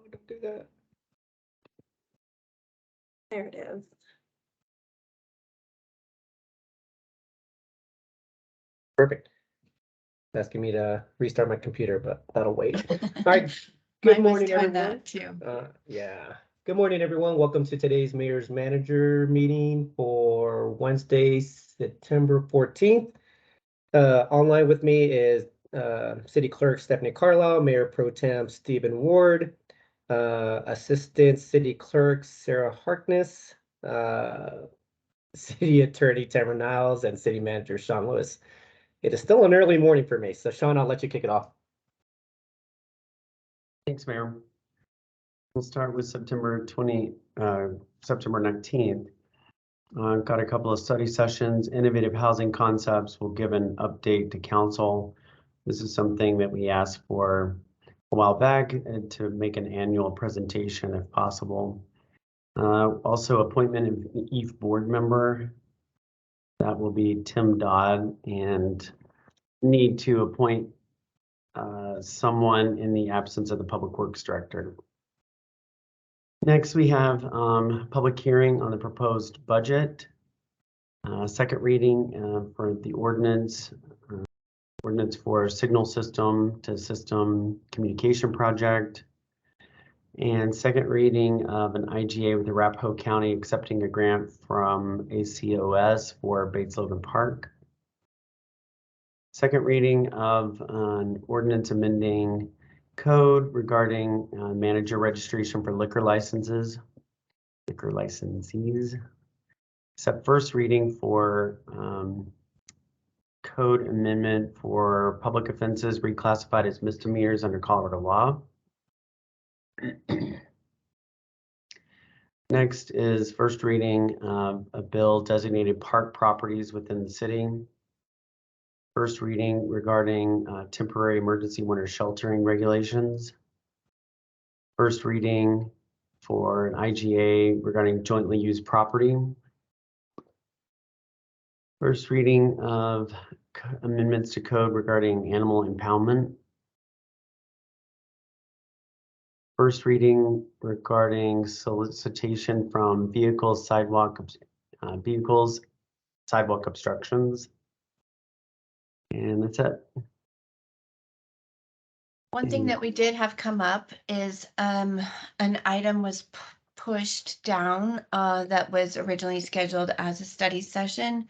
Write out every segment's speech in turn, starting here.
we don't do that. There it is. Perfect. It's asking me to restart my computer, but that'll wait. All right. Good morning, everyone. That too. Yeah. Good morning, everyone. Welcome to today's Mayor's Manager meeting for Wednesday, September 14th. Online with me is City Clerk Stephanie Carlisle, Mayor Pro Tem Stephen Ward, Assistant City Clerk Sarah Harkness, City Attorney Tamara Niles, and City Manager Shawn Lewis. It is still an early morning for me, so Shawn, I'll let you kick it off. Thanks, Mayor. We'll start with September 19th. I've got a couple of study sessions. Innovative housing concepts will give an update to council. This is something that we asked for a while back to make an annual presentation if possible. Also appointment of each board member. That will be Tim Dodd, and need to appoint someone in the absence of the Public Works Director. Next, we have public hearing on the proposed budget. Second reading for the ordinance for signal system to system communication project. And second reading of an IGA with the Arapahoe County accepting a grant from ACOS for Bates Logan Park. Second reading of an ordinance amending code regarding manager registration for liquor licensees. Except first reading for code amendment for public offenses reclassified as misdemeanors under Colorado law. Next is first reading of a bill designated park properties within the city. First reading regarding temporary emergency winter sheltering regulations. First reading for an IGA regarding jointly used property. First reading of amendments to code regarding animal impoundment. First reading regarding solicitation from vehicles, sidewalk obstructions. And that's it. One thing that we did have come up is an item was pushed down that was originally scheduled as a study session.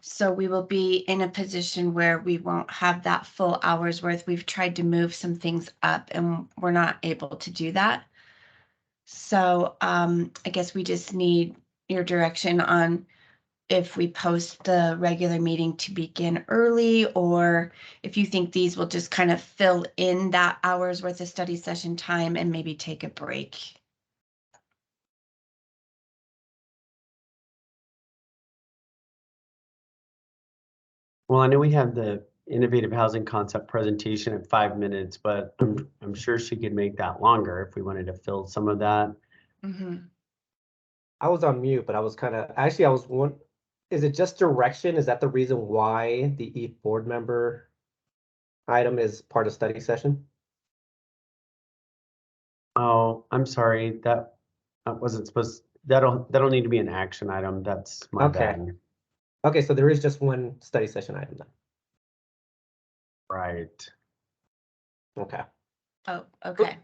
So we will be in a position where we won't have that full hour's worth. We've tried to move some things up and we're not able to do that. So I guess we just need your direction on if we post the regular meeting to begin early, or if you think these will just kind of fill in that hour's worth of study session time and maybe take a break. Well, I know we have the innovative housing concept presentation at 5 minutes, but I'm sure she could make that longer if we wanted to fill some of that. Mm-hmm. I was on mute, but I was kind of actually is it just direction? Is that the reason why the each board member item is part of study session? Oh, I'm sorry, that wasn't supposed. That'll need to be an action item. That's my bad. Okay, so there is just one study session item then. Right. Okay. Oh, okay.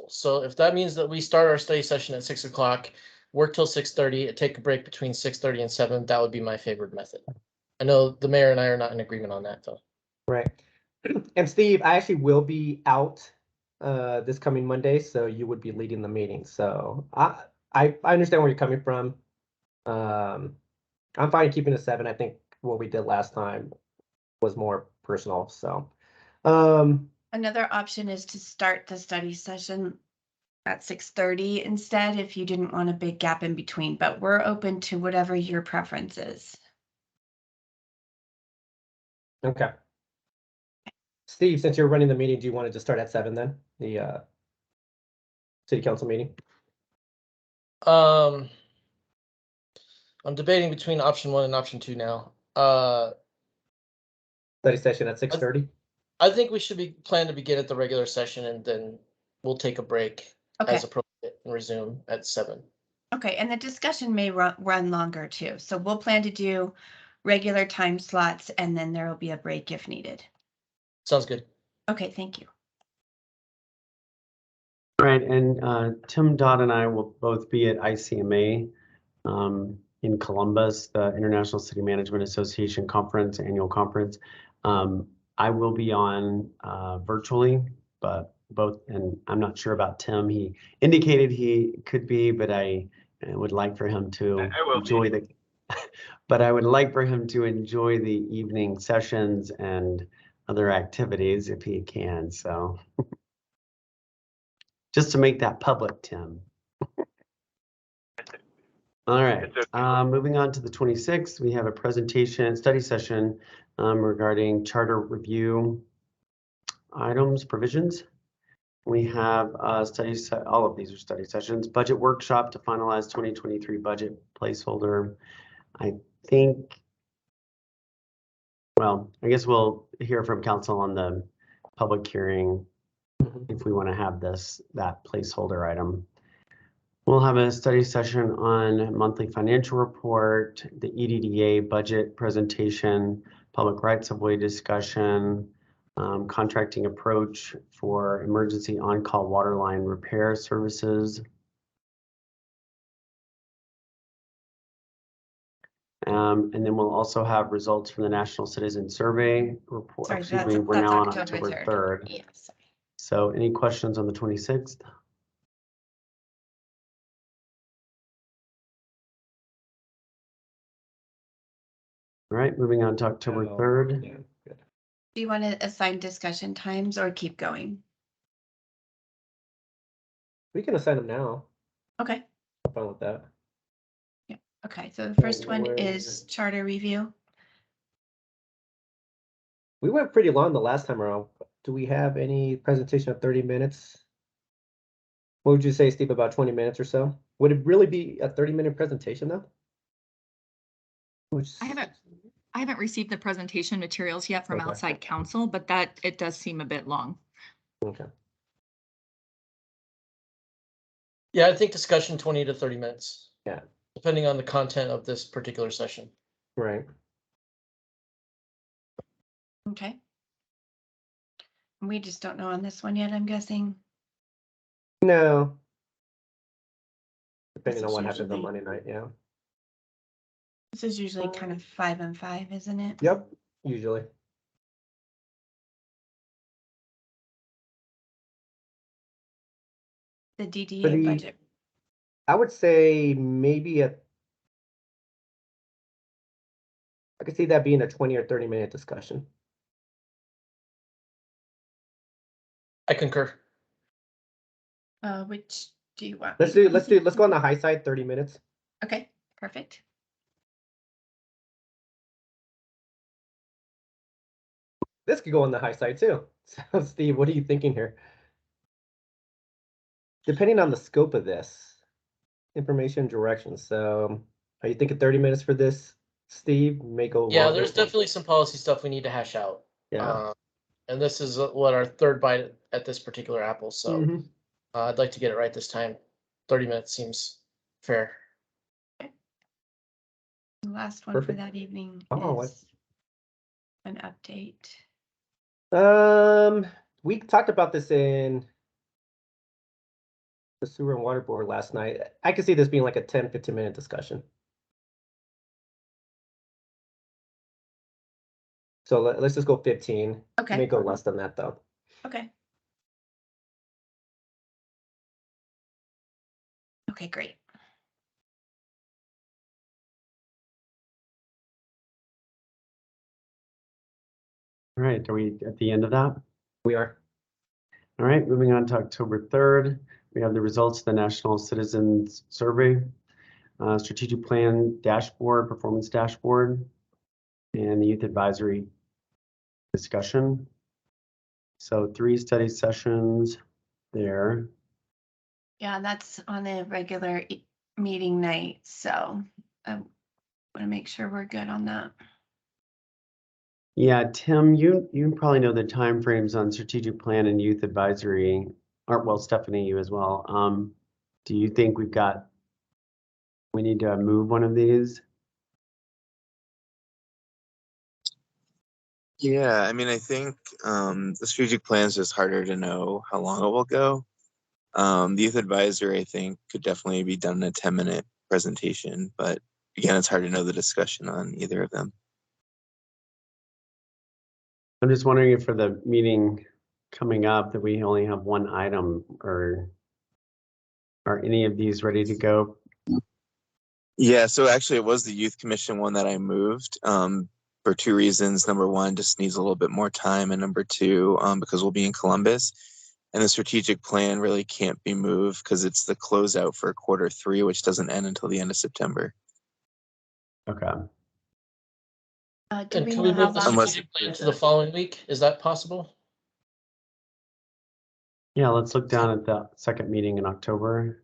So if that means that we start our study session at 6 o'clock, work till 6:30, take a break between 6:30 and 7, that would be my favorite method. I know the mayor and I are not in agreement on that though. Right. And Steve, I actually will be out this coming Monday, so you would be leading the meeting. So I understand where you're coming from. I'm fine keeping it 7. I think what we did last time was more personal. So Another option is to start the study session at 6:30 instead, if you didn't want a big gap in between, but we're open to whatever your preference is. okay. Steve, since you're running the meeting, do you want to just start at 7 then? The city council meeting? I'm debating between option 1 and option 2 now. Study session at 6:30? I think we should plan to begin at the regular session and then we'll take a break Okay. as appropriate and resume at 7. Okay, and the discussion may run longer too. So we'll plan to do regular time slots and then there will be a break if needed. Sounds good. Okay, thank you. All right, and Tim Dodd and I will both be at ICMA in Columbus, the International City Management Association Conference, annual conference. I will be on virtually, but and I'm not sure about Tim. He indicated he could be, but I would like for him to enjoy the. But I would like for him to enjoy the evening sessions and other activities if he can. So. Just to make that public, Tim. All right, moving on to the 26th, we have a presentation, study session regarding charter review items, provisions. We have studies, all of these are study sessions, budget workshop to finalize 2023 budget placeholder. I think, well, I guess we'll hear from council on the public hearing if we want to have that placeholder item. We'll have a study session on monthly financial report, the EDDA budget presentation, public rights of way discussion, contracting approach for emergency on-call water line repair services. And then we'll also have results from the National Citizen Survey report. Sorry, Excuse me, we're that's now on October October 3rd. Yes. So any questions on the 26th? All right, moving on to October 3rd. Yeah, good. Do you want to assign discussion times or keep going? We can assign them now. Okay. I'm fine with that. Yeah. Okay. So the first one Where- is charter review. We went pretty long the last time around. Do we have any presentation of 30 minutes? What would you say, Steve, about 20 minutes or so? Would it really be a 30-minute presentation though? Which I haven't received the presentation materials yet from Okay. outside counsel, but it does seem a bit long. Okay. Yeah, I think discussion 20 to 30 minutes. Yeah. Depending on the content of this particular session. Right. Okay. We just don't know on this one yet, I'm guessing. No. Depending This on is what happens on usually- Monday night, yeah. This is usually kind of 5 and 5, isn't it? Yep, usually. The DDA For the- budget. I would say maybe I could see that being a 20 or 30-minute discussion. I concur. Which do you want? Let's go on the high side, 30 minutes. Okay, perfect. This could go on the high side too. So Steve, what are you thinking here? Depending on the scope of this, information directions. So are you thinking 30 minutes for this, Steve? May go Yeah, longer. there's definitely some policy stuff we need to hash out. Yeah. And this is what our third bite at this particular apple. So Mhm. I'd like to get it right this time. 30 minutes seems fair. The last one Perfect. for that evening Oh, is an update. We talked about this in the sewer and water board last night. I could see this being like a 10, 15-minute discussion. So let's just go 15. Okay. May go less than that though. Okay. Okay, great. All right, are we at the end of that? We are. All right, moving on to October 3rd, we have the results of the National Citizens Survey, strategic plan dashboard, performance dashboard, and the youth advisory discussion. So 3 study sessions there. Yeah, that's on a regular meeting night, so I want to make sure we're good on that. Yeah, Tim, you probably know the timeframes on strategic plan and youth advisory. Or, well, Stephanie, you as well. Do you think we need to move one of these? Yeah, I mean, I think the strategic plan is just harder to know how long it will go. The youth advisory, I think, could definitely be done in a 10-minute presentation, but again, it's hard to know the discussion on either of them. I'm just wondering if for the meeting coming up that we only have one item, or are any of these ready to go? Yeah, so actually, it was the youth commission one that I moved for two reasons. Number one, just needs a little bit more time, and number two, because we'll be in Columbus, and the strategic plan really can't be moved because it's the closeout for Q3, which doesn't end until the end of September. Okay. Do And we can know we how move the long? strategic plan to the following week? Is that possible? Yeah, let's look down at the second meeting in October.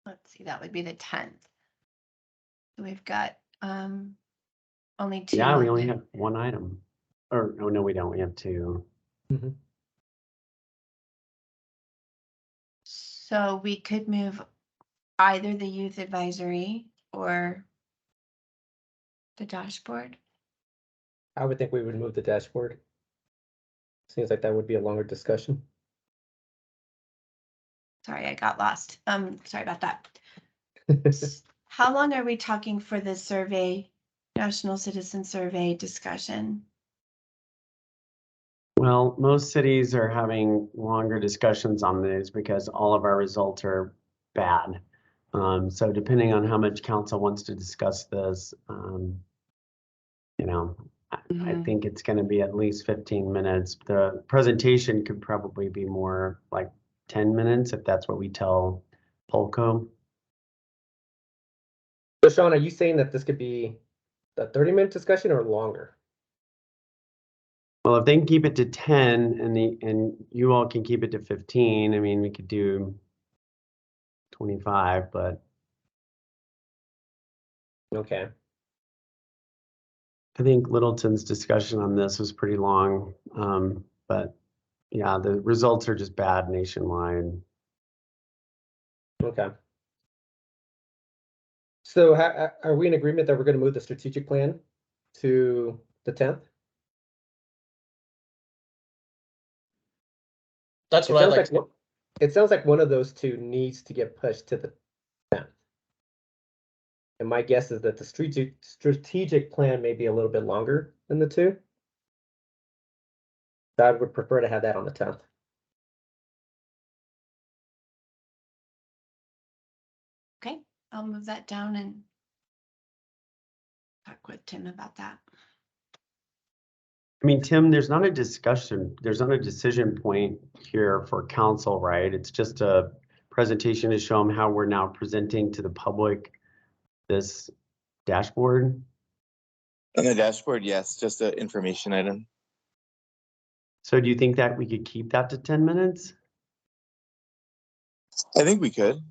Let's see, that would be the 10th. We've got only two. Yeah, we on only the- have one item. Or, oh no, we don't. We have two. Mhm. So we could move either the youth advisory or the dashboard. I would think we would move the dashboard. Seems like that would be a longer discussion. Sorry, I got lost. Sorry about that. How long are we talking for the survey, National Citizen Survey discussion? Well, most cities are having longer discussions on these because all of our results are bad. So depending on how much council wants to discuss this, you know, I think it's going to be at least 15 minutes. The presentation could probably be more like 10 minutes if that's what we tell Polco. So Shawn, are you saying that this could be a 30-minute discussion or longer? Well, if they can keep it to 10 and you all can keep it to 15, I mean, we could do 25, but Okay. I think Littleton's discussion on this was pretty long. But yeah, the results are just bad nationwide. Okay. So are we in agreement that we're going to move the strategic plan to the 10th? That's It what I'd sounds like. like it sounds like one of those two needs to get pushed to the 10th. And my guess is that the strategic plan may be a little bit longer than the two. So I would prefer to have that on the 10th. Okay, I'll move that down and talk with Tim about that. I mean, Tim, there's not a decision point here for council, right? It's just a presentation to show them how we're now presenting to the public this dashboard. On the dashboard, yes, just an information item. So do you think that we could keep that to 10 minutes? I think we could.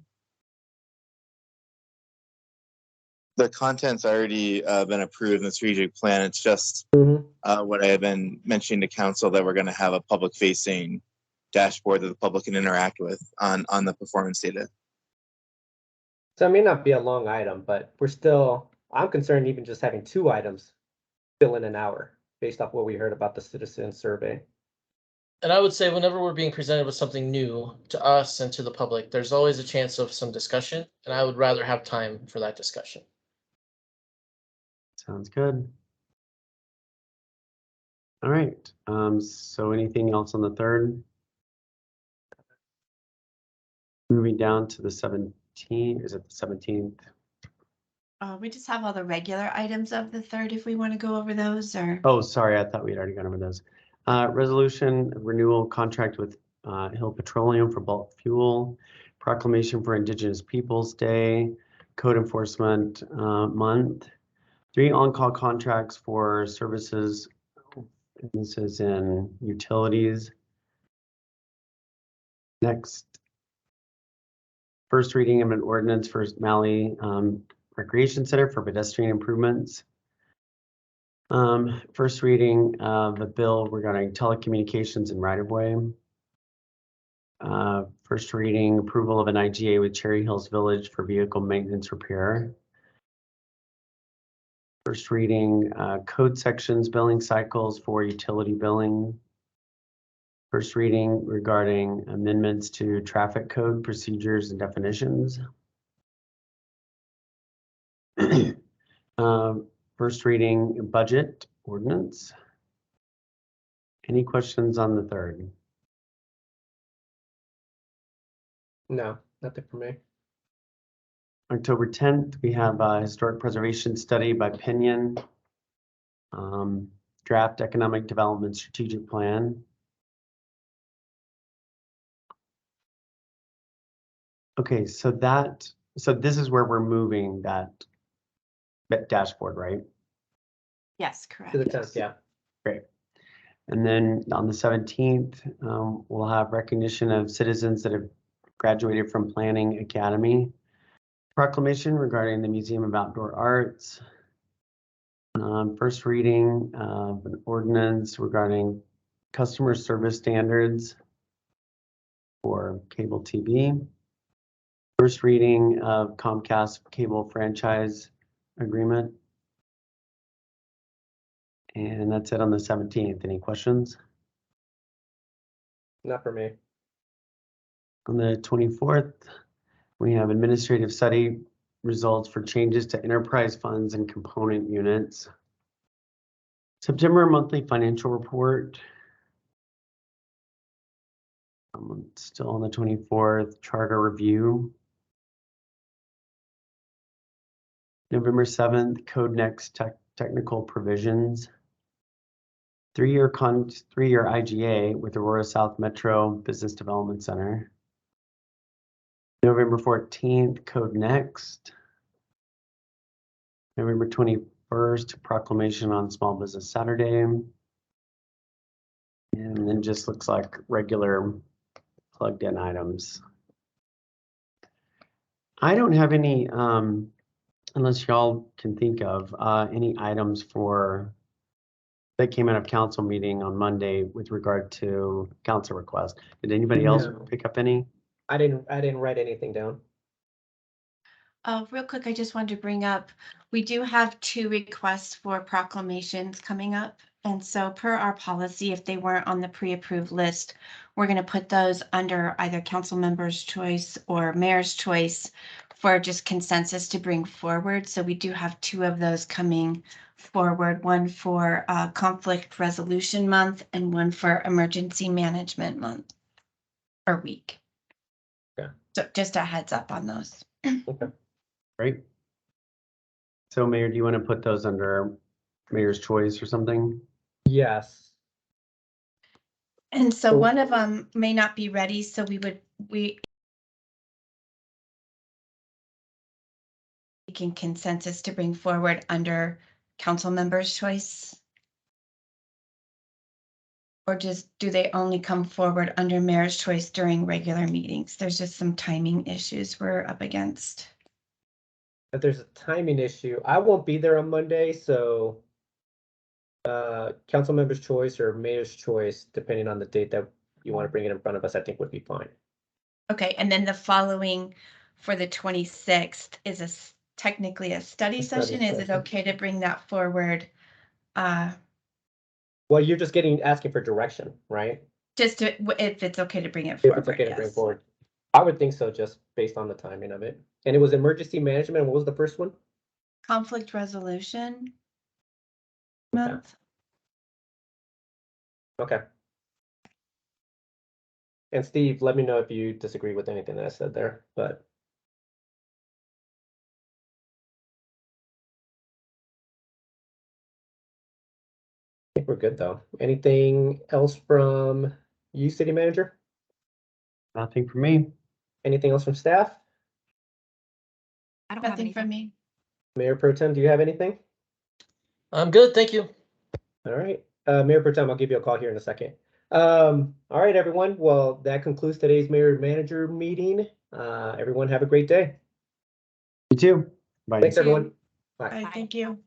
The content's already been approved in the strategic plan. It's just what I have been mentioning to council, that we're going to have a public-facing dashboard that the public can interact with on the performance data. So it may not be a long item, but I'm concerned even just having two items fill in an hour based off what we heard about the citizen survey. And I would say whenever we're being presented with something new to us and to the public, there's always a chance of some discussion, and I would rather have time for that discussion. Sounds good. All right. So anything else on the third? Moving down to the 17th. Is it the 17th? We just have all the regular items of the 3rd if we want to go over those, or Oh, sorry. I thought we had already gone over those. Resolution renewal contract with Hill Petroleum for bulk fuel, proclamation for Indigenous Peoples Day, code enforcement month, 3 on-call contracts for services. This is in utilities. Next, first reading of an ordinance for Malley Recreation Center for pedestrian improvements. First reading of the bill regarding telecommunications and right-of-way. First reading approval of an IGA with Cherry Hills Village for vehicle maintenance repair. First reading code sections, billing cycles for utility billing. First reading regarding amendments to traffic code procedures and definitions. First reading budget ordinance. Any questions on the third? No, nothing for me. October 10th, we have a historic preservation study by Pinion. Draft economic development strategic plan. Okay, so this is where we're moving that dashboard, right? Yes, correct. To the 10th, yeah. Great. And then on the 17th, we'll have recognition of citizens that have graduated from Planning Academy. Proclamation regarding the Museum of Outdoor Arts. First reading of an ordinance regarding customer service standards for cable TV. First reading of Comcast cable franchise agreement. And that's it on the 17th. Any questions? Not for me. On the 24th, we have administrative study results for changes to enterprise funds and component units. September monthly financial report. Still on the 24th, charter review. November 7th, Code Next technical provisions. Three-year IGA with Aurora South Metro Business Development Center. November 14th, Code Next. November 21st, proclamation on Small Business Saturday. And then just looks like regular plugged in items. I don't have any, unless y'all can think of any items that came out of council meeting on Monday with regard to council request. Did anybody else No. pick up any? I didn't write anything down. Real quick, I just wanted to bring up, we do have 2 requests for proclamations coming up. And so per our policy, if they weren't on the pre-approved list, we're going to put those under either council member's choice or mayor's choice for just consensus to bring forward. So we do have 2 of those coming forward, one for conflict resolution month and one for emergency management month or week. Okay. So just a heads up on those. Okay. Great. So Mayor, do you want to put those under mayor's choice or something? Yes. And so So- one of them may not be ready, so we can consensus to bring forward under council members' choice. Or just do they only come forward under mayor's choice during regular meetings? There's just some timing issues we're up against. If there's a timing issue, I won't be there on Monday, so council member's choice or mayor's choice, depending on the date that you want to bring it in front of us, I think would be fine. Okay, and then the following for the 26th is technically a study session. Is it okay to bring that forward? Well, you're just asking for direction, right? Just if it's okay to bring it If forward. it's okay to bring yes. forward. I would think so, just based on the timing of it. And it was emergency management. What was the first one? Conflict resolution month. Okay. And Steve, let me know if you disagree with anything that I said there, but. I think we're good though. Anything else from you, city manager? Nothing for me. Anything else from staff? I don't have Nothing anything. from me. Mayor Pro Tem, do you have anything? I'm good, thank you. All right, Mayor Pro Tem, I'll give you a call here in a second. All right, everyone. Well, that concludes today's mayor manager meeting. Everyone have a great day. You too. Bye. Thanks, everyone. All right, thank you.